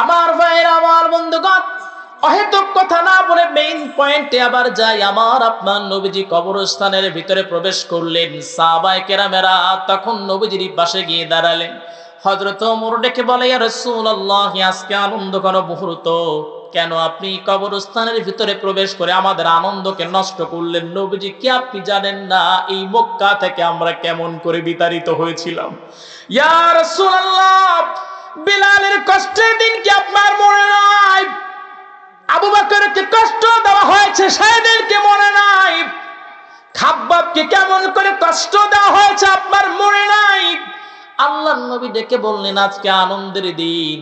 আমার ভাইয়েরা, আমার বন্ধুগণ, অহেতুক কথা না বলে মেইন পয়েন্টে আবার যাই। আমার আপনার নবীজি কবরস্থানের ভিতরে প্রবেশ করলেন। সাহাবায়ে কেরামেরা তখন নবীজির পাশে গিয়ে দাঁড়ালেন। হযরত ওমর ডেকে বলে, ইয়া রাসূলুল্লাহ, আজকে আনন্দ করা মুহূর্ত, কেন আপনি কবরস্থানের ভিতরে প্রবেশ করে আমাদের আনন্দকে নষ্ট করলেন? নবীজি, কি আপনি জানেন না এই মক্কা থেকে আমরা কেমন করে বিতাড়িত হয়েছিলাম? ইয়া রাসূলুল্লাহ, বিলালের কষ্টের দিন কি আপনার মনে নাই? আবু বকরকে কষ্ট দেওয়া হয়েছে সেদিনকে মনে নাই? খাব্বাবকে কেমন করে কষ্ট দেওয়া হয়েছে আপনার মনে নাই? আল্লাহর নবী ডেকে বললেন, আজকে আনন্দের দিন,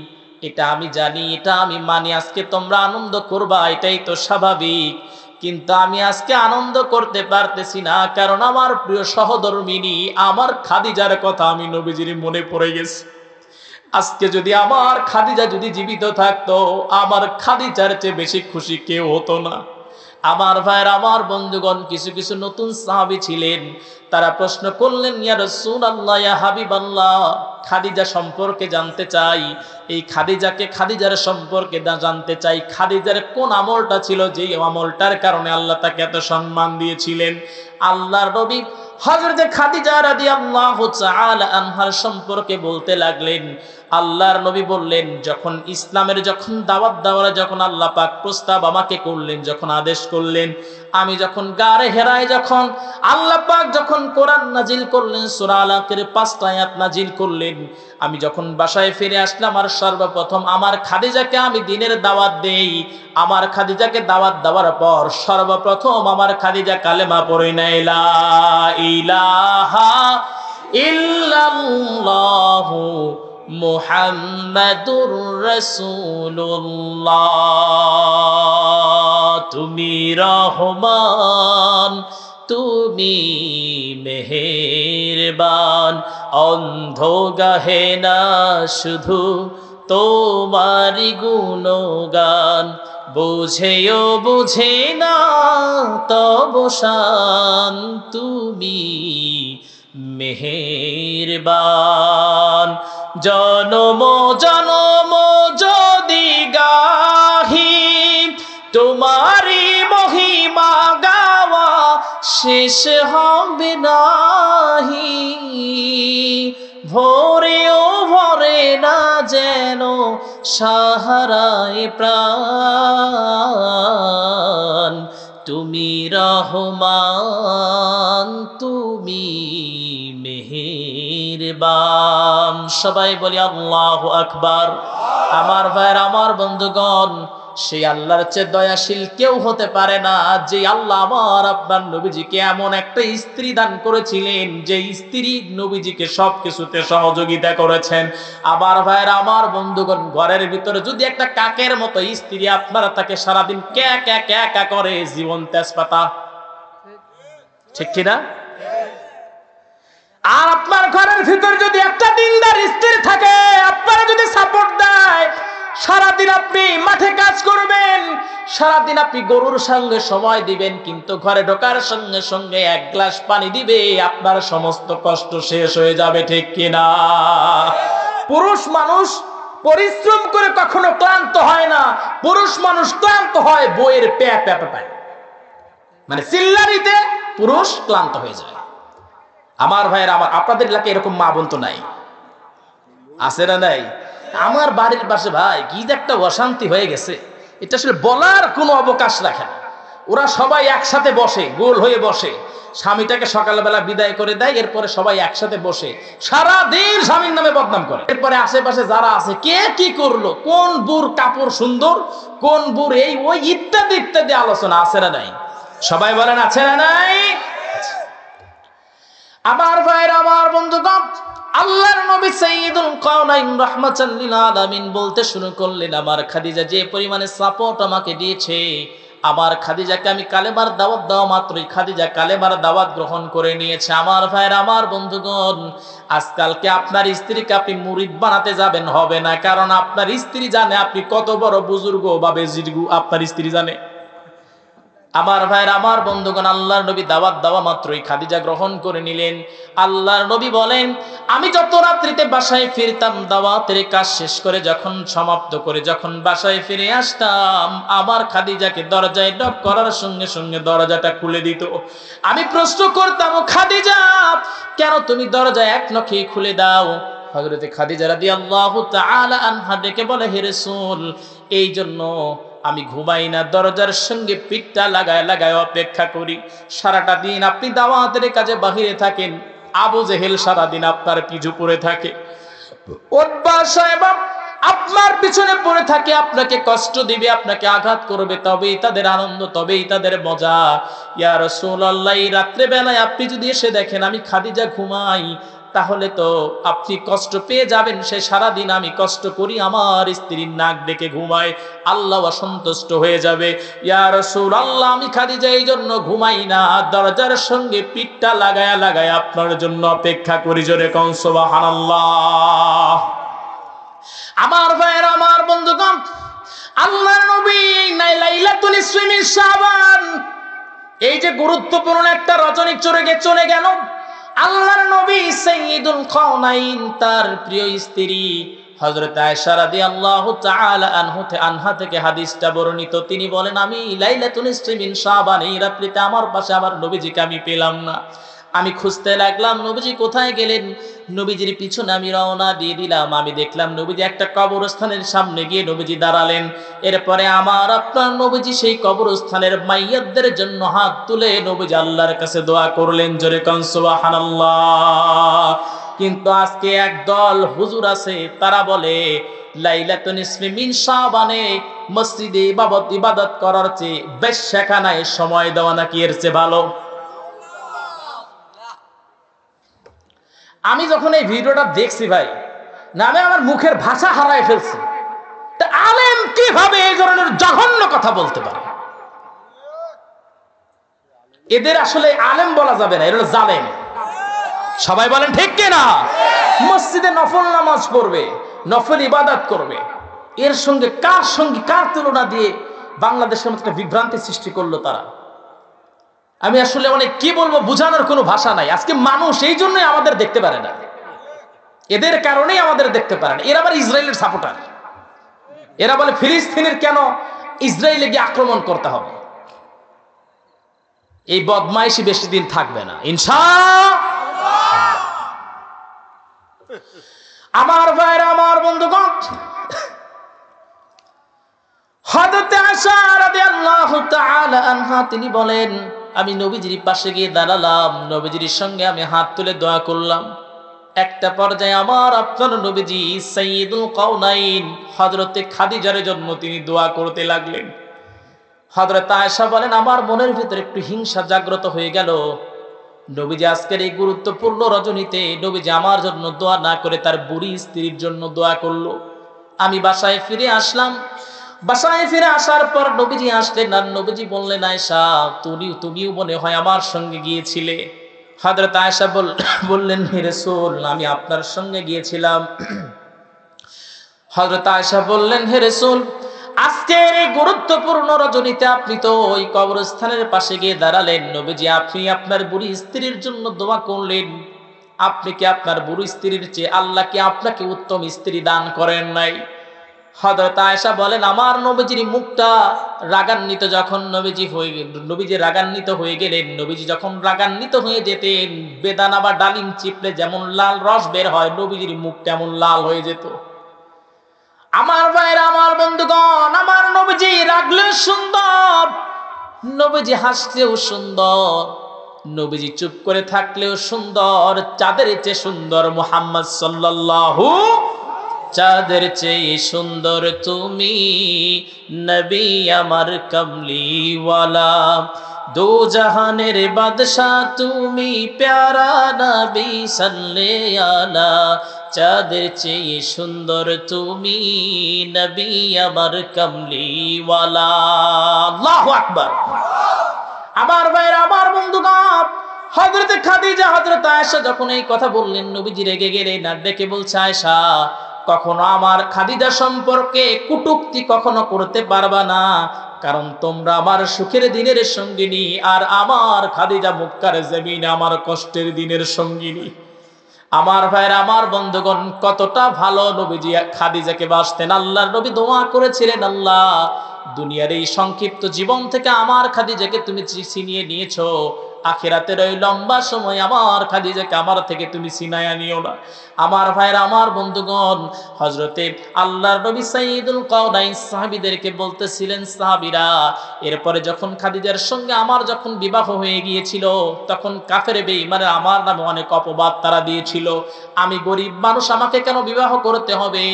এটা আমি জানি, এটা আমি মানি, আজকে তোমরা আনন্দ করবা, এটাই তো স্বাভাবিক। কিন্তু আমি আজকে আনন্দ করতে পারতেছি না, কারণ আমার প্রিয় সহধর্মিনী আমার খাদিজার কথা আমি নবীজির মনে পড়ে গেছে। আজকে যদি আমার খাদিজা যদি জীবিত থাকতো, আমার খাদিজার চেয়ে বেশি খুশি কেউ হতো না। আমার ভাইয়ের, আমার বন্ধুগণ, কিছু কিছু নতুন সাহাবী ছিলেন, তারা প্রশ্ন করলেন, ইয়া রাসূলুল্লাহ, ইয়া হাবিবাল্লাহ, খাদিজা সম্পর্কে জানতে চাই। এই খাদিজার সম্পর্কে জানতে চাই, খাদিজার কোন আমলটা ছিল যেই আমলটার কারণে আল্লাহ তাকে এত সম্মান দিয়েছিলেন? আল্লাহর নবী হযরত খাদিজা রাদিয়াল্লাহু তাআলা আনহার সম্পর্কে বলতে লাগলেন। আল্লাহর নবী বললেন, যখন ইসলামের যখন দাওয়াত দেওয়ার যখন আল্লাহ পাক প্রস্তাব আমাকে করলেন, যখন আদেশ করলেন, আমি যখন গারে হেরায় যখন আল্লাহ পাক যখন কোরআন নাজিল করলেন, সূরা আলাকের 5টা আয়াত নাজিল করলেন, আমি যখন বাসায় ফিরে আসলাম, আর সর্বপ্রথম আমার খাদিজাকে আমি দ্বীনের দাওয়াত দেই। আমার খাদিজাকে দাওয়াত দেওয়ার পর সর্বপ্রথম আমার খাদিজা কালেমা পড়ে নেয়, লা ইলাহা ইল্লাল্লাহু মুহাম্মাদুর রাসূলুল্লাহ। তুমি রহমান, তুমি মেহেরবান, অন্ধ গাহে না শুধু তোমারি গুণগান, বুঝেও বুঝে না তব শান, তুমি মেহেরবান। জনম জনম যদি গাহি তোমারি মহিমা, গাওয়া শেষ হবে নাহি, ভোরেও ভরে না যেন সাহারায় প্রাণ, তুমি রহমান, তুমি মেহেরবান। সবাই বলি আল্লাহু আকবার। আমার ভাইয়ের, আমার বন্ধুগণ, সেই আল্লাহর চেয়ে দয়াশীল কেউ হতে পারে না, যে আল্লাহ আমার আপনার নবীজিকে এমন একটা স্ত্রী দান করেছিলেন, যে স্ত্রী নবীজিকে সবকিছুতে সহযোগিতা করেছেন। আমার ভাইয়ের, আমার বন্ধুগণ, ঘরের ভিতরে যদি একটা কাকের মতো স্ত্রী আপনারা তাকে সারাদিন ক্যা ক্যা ক্যা ক্যা করে, জীবন তেজপাতা, ঠিক কিনা? আর আপনার ঘরের ভিতরে যদি একটা দিনদার স্ত্রী থাকে, আপনারা যদি সাপোর্ট দেয়, সারাদিন আপনি মাঠে কাজ করবেন, সারাদিন আপনি গরুর সঙ্গে সময় দিবেন, কিন্তু ঘরে ঢোকার সঙ্গে সঙ্গে এক গ্লাস পানি দিবে, আপনার সমস্ত কষ্ট শেষ হয়ে যাবে, ঠিক কিনা? পুরুষ মানুষ পরিশ্রম করে কখনো ক্লান্ত হয় না, পুরুষ মানুষ ক্লান্ত হয় বইয়ের প্যা প্যা পায়, মানে চিল্লারিতে পুরুষ ক্লান্ত হয়ে যায়। আমার ভাইয়ের, আমার আপনাদের এলাকায় এরকম মা বোন তো নাই, আছে না নাই? আমার বাড়ির পাশে ভাই কি যে একটা অশান্তি হয়ে গেছে, এটা আসলে বলার কোনো অবকাশ রাখে না। ওরা সবাই একসাথে বসে, গোল হয়ে বসে, স্বামীটাকে সকালবেলা বিদায় করে দেয়, এরপরে সবাই একসাথে বসে সারাদিন স্বামীর নামে বদনাম করে। এরপরে আশেপাশে যারা আছে, কে কি করলো, কোন বুর কাপড় সুন্দর, কোন বুর এই ওই ইত্যাদি ইত্যাদি আলোচনা, আছে না নাই? সবাই বলেন আছে না নাই? আমার ভাইয়ের, আমার বন্ধুগণ, আল্লাহর নবী সাইয়্যিদুল কাওনাইন রাহমাতাল লিল আলামিন বলতে শুরু করলেন, আমার খাদিজা যে পরিমাণে সাপোর্ট আমাকে দিয়েছে, আমার খাদিজাকে আমি কালেমার দাওয়াত দেওয়া মাত্রই খাদিজা কালেমার দাওয়াত গ্রহণ করে নিয়েছে। আমার ভাইয়ের, আমার বন্ধুগণ, আজকালকে আপনার স্ত্রীকে আপনি মুরিদ বানাতে যাবেন, হবে না, কারণ আপনার স্ত্রী জানে আপনি কত বড় বুজুর্গ বা বেজিরগু, আপনার স্ত্রী জানে। আমার ভাইয়ের, আমার বন্ধুগণ, আল্লাহর নবী দাওয়াত দেওয়া মাত্রই খাদিজা গ্রহণ করে নিলেন। আল্লাহর নবী বলেন, আমি যত রাত্রিতে বাসায় ফিরতাম, দাওয়াতের কাজ শেষ করে যখন সমাপ্ত করে যখন বাসায় ফিরে আসতাম, আমার খাদিজাকে দরজায় নক করার সঙ্গে সঙ্গে দরজাটা খুলে দিত। আমি প্রশ্ন করতাম, খাদিজা কেন তুমি দরজা এক নখে খুলে দাও? হযরতে খাদিজা রাদিয়াল্লাহু তাআলা আনহা ডেকে বলে, হে রাসূল, এই জন্য আমি ঘুমাই না, দরজার সঙ্গে পিঠটা লাগায় লাগায় অপেক্ষা করি। সারাটা দিন আপনি দাওয়াতের কাজে বাহিরে থাকেন, আবু জেহেল সারাদিন আপনার পিছু পড়ে থাকে, উতবা সাহেবা আপনার পিছনে পড়ে থাকে, আপনাকে কষ্ট দিবে, আপনাকে আঘাত করবে, তবেই তাদের আনন্দ, তবেই তাদের মজা। ইয়া রাসূলুল্লাহ, এই রাত্রে বেলায় আপনি যদি এসে দেখেন আমি খাদিজা ঘুমাই, তাহলে তো আপনি কষ্ট পেয়ে যাবেন। সে সারাদিন আমি কষ্ট করি, আমার স্ত্রীর নাক ডেকে ঘুমায়, আল্লাহ অসন্তুষ্ট হয়ে যাবে। ইয়া রাসূলুল্লাহ, আমি খাদিজা এই জন্য ঘুমাই না, দরজার সঙ্গে পিঠটা লাগায়া লাগায়া আপনার জন্য অপেক্ষা করি। জোরে কোন সুবহানাল্লাহ। আমার ভাইয়ের, আমার বন্ধুগণ, আল্লাহর নবী লাইলাতুল নিসফি মিন শাবান, এই যে গুরুত্বপূর্ণ একটা রজনী চলে গেল, আল্লাহর নবী সাইয়্যিদুল কাওনাইন, তার প্রিয় স্ত্রী হযরত আয়েশা রাদিয়াল্লাহু তাআলা আনহা থেকে হাদিসটা বর্ণিত। তিনি বলেন, আমি লাইলাতুল নিসফি মিন শাবান, এই রাত্রিতে আমার পাশে আমার নবীজিকে আমি পেলাম না। আমি খুঁজতে লাগলাম, নবীজি কোথায় গেলেন? নবীজির পিছনে আমি রওনা দিয়ে দিলাম। আমি দেখলাম নবীজি একটা কবরস্থানের সামনে গিয়ে নবীজি দাঁড়ালেন। এরপরে আমার আপনার নবীজি সেই কবরস্থানের মাইয়াতদের জন্য হাত তুলে নবীজি আল্লাহর কাছে দোয়া করলেন। জোরে কোন সুবহানাল্লাহ। কিন্তু আজকে একদল হুজুর আছে, তারা বলে লাইলাতুল নিসফি মিন শাবানে মসজিদে ইবাদত করার চেয়ে বেশ্যাখানায় সময় দেওয়া নাকি এর চেয়ে ভালো। আমি যখন এই ভিডিওটা দেখছি ভাই, না আমি আমার মুখের ভাষা হারায় ফেলছি। তা আলেম কিভাবে এই ধরনের জঘন্য কথা বলতে পারে? এদের আসলে আলেম বলা যাবে না, এরা জালেম। সবাই বলেন ঠিক কিনা? মসজিদে নফল নামাজ পড়বে, নফল ইবাদত করবে, এর সঙ্গে কার তুলনা দিয়ে বাংলাদেশের মধ্যে একটা বিভ্রান্তি সৃষ্টি করলো তারা। আমি আসলে অনেক কি বলবো, বোঝানোর কোনো ভাষা নাই। আজকে মানুষ এই জন্যই আমাদের দেখতে পারে না, এদের কারণেই আমাদের দেখতে পারে না। এরা আবার ইসরায়েলের সাপোর্টার, এরা বলে ফিলিস্তিনের কেন ইসরায়েলে গিয়ে আক্রমণ করতে হবে। এই বদমাইশি বেশি দিন থাকবে না ইনশাআল্লাহ। আমার ভাইরা, আমার বন্ধুগণ, হযরত আয়েশা রাদিয়াল্লাহু তাআলা আনহা তিনি বলেন, আমি নবীজির পাশে গিয়ে দাঁড়ালাম, নবীজির সঙ্গে আমি হাত তুলে দোয়া করলাম। একটা পর্যায়ে আমার আপনার নবীজি সাইয়্যিদুল কাওনাইন হযরতে খাদিজার জন্য তিনি দোয়া করতে লাগলেন। হযরত আয়েশা বলেন, আমার মনের ভিতরে একটু হিংসা জাগ্রত হয়ে গেল। নবীজি আজকের এই গুরুত্বপূর্ণ রজনীতে নবীজি আমার জন্য দোয়া না করে তার বুড়ি স্ত্রীর জন্য দোয়া করলো। আমি বাসায় ফিরে আসলাম। বাসায় ফিরে আসার পর নবীজি আসলেন, আর নবীজি বললেন, আয়েশা তুমিও মনে হয় আমার সঙ্গে গিয়েছিলে। হযরত আয়েশা বললেন, হে রাসূল, আমি আপনার সঙ্গে গিয়েছিলাম। হযরত আয়েশা বললেন, হে রাসূল, আজকের এই গুরুত্বপূর্ণ রজনীতে আপনি তো ওই কবরস্থানের পাশে গিয়ে দাঁড়ালেন, নবীজি আপনি আপনার বুড়ি স্ত্রীর জন্য দোয়া করলেন। আপনি কি আপনার বুড়ি স্ত্রীর চেয়ে আল্লাহ কি আপনাকে উত্তম স্ত্রী দান করেন নাই? হযরত আয়েশা বলেন, আমার নবীজির মুখটা রাগান্বিত যখন নবীজি রাগান্বিত হয়ে গেলেন, নবীজি যখন রাগান্বিত হয়ে যেতেন, বেদানা বা ডালিম চিপলে যেমন লাল রস বের হয়, নবীজির মুখ তেমন লাল হয়ে যেত। আমার ভাইরা, আমার বন্ধুগণ, আমার নবীজি রাগলেও সুন্দর, নবীজি হাসলেও সুন্দর, নবীজি চুপ করে থাকলেও সুন্দর। চাঁদের চেয়ে সুন্দর মুহাম্মদ সাল্লাল্লাহু, চাঁদের চেয়ে সুন্দর তুমি নবী আমার কমলিওয়ালা, দো জাহানের বাদশা তুমি প্যারা নবী সাল্লে আলা, চাঁদের চেয়ে সুন্দর তুমি নবী আমার কমলিওয়ালা। আল্লাহু আকবার। আমার ভাইরা, আমার বন্ধুগণ, হযরত খাদিজা, হযরত আয়েশা যখন এই কথা বললেন, নবীজি রেগে গেলেন আর ডেকে বলছে, আয়েশা, কখনো আমার খাদিজা সম্পর্কে কটূক্তি কখনো করতে পারবা না, কারণ তোমরা আমার সুখের দিনের সঙ্গিনী, আর আমার খাদিজা মক্কার জমিনে আমার কষ্টের দিনের সঙ্গিনী। আমার ভাইরা, আমার বন্ধুগণ, কতটা ভালো নবীজি খাদিজাকে বাসতেন। আল্লাহর নবী দোয়া করেছিলেন, আল্লাহ দুনিয়ার এই সংক্ষিপ্ত জীবন থেকে আমার খাদিজাকে তুমি ছিনিয়ে নিয়েছো, আখিরাতের ওই লম্বা সময় আমার খাদিজাকে আমার থেকে তুমি ছিনায়া নিও না। আমার ভাইরা, আমার বন্ধুগণ, হযরতে আল্লাহর নবী সাইয়্যিদুল কাওনাইন সাহাবীদেরকে বলতেছিলেন, সাহাবীরা এরপরে যখন খাদিজার সঙ্গে আমার যখন বিবাহ হয়ে গিয়েছিল, তখন কাফের বেঈমানে আমার নামে অনেক অপবাদ তারা দিয়েছিল। আমি গরিব মানুষ, আমাকে কেন বিবাহ করতে হবে?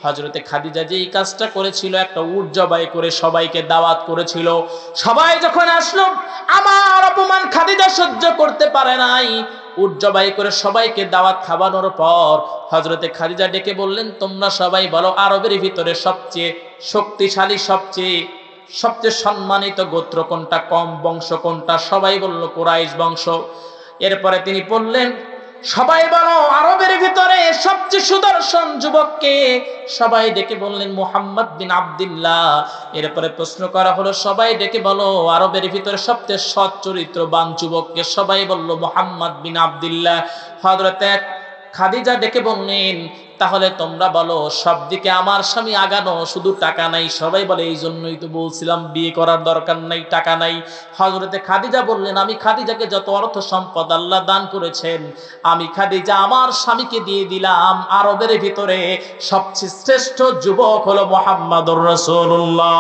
হযরতে খাদিজা যেই কাজটা করেছিল, একটা উট জবাই করে সবাইকে দাওয়াত করেছিল। সবাই যখন আসলো, আমার অপমান খাদিজা সহ্য করতে পারে নাই। উট জবাই করে সবাইকে দাওয়াত খাওয়ানোর পর হযরতে খাদিজা ডেকে বললেন, তোমরা সবাই বলো আরবের ভিতরে সবচেয়ে শক্তিশালী, সবচেয়ে সম্মানিত গোত্র কোনটা, কম বংশ কোনটা? সবাই বলল কুরাইশ বংশ। এরপরে তিনি বললেন, সবাই বলো আরবের ভিতরে সবচেয়ে সুদর্শন যুবককে? সবাই ডেকে বললেন মুহাম্মদ বিন আব্দুল্লাহ। এরপরে প্রশ্ন করা হলো, সবাই ডেকে বলো আরবের ভিতরে সবচেয়ে সৎ চরিত্রবান যুবককে? সবাই বলল মুহাম্মদ বিন আব্দুল্লাহ। হযরতে খাদিজা ডেকে বললেন, তাহলে তোমরা বলো সব দিকে আমার স্বামী আগানো, শুধু টাকা নাই। সবাই বলে এই জন্যই তো বলছিলাম বিয়ে করার দরকার নাই, টাকা নাই। হযরতে খাদিজা বললেন, আমি খাদিজাকে যত অর্থ সম্পদ আল্লাহ দান করেছেন, আমি খাদিজা আমার স্বামীকে দিয়ে দিলাম। আরবের ভিতরে সবচেয়ে শ্রেষ্ঠ যুবক হলো মুহাম্মাদুর রাসূলুল্লাহ।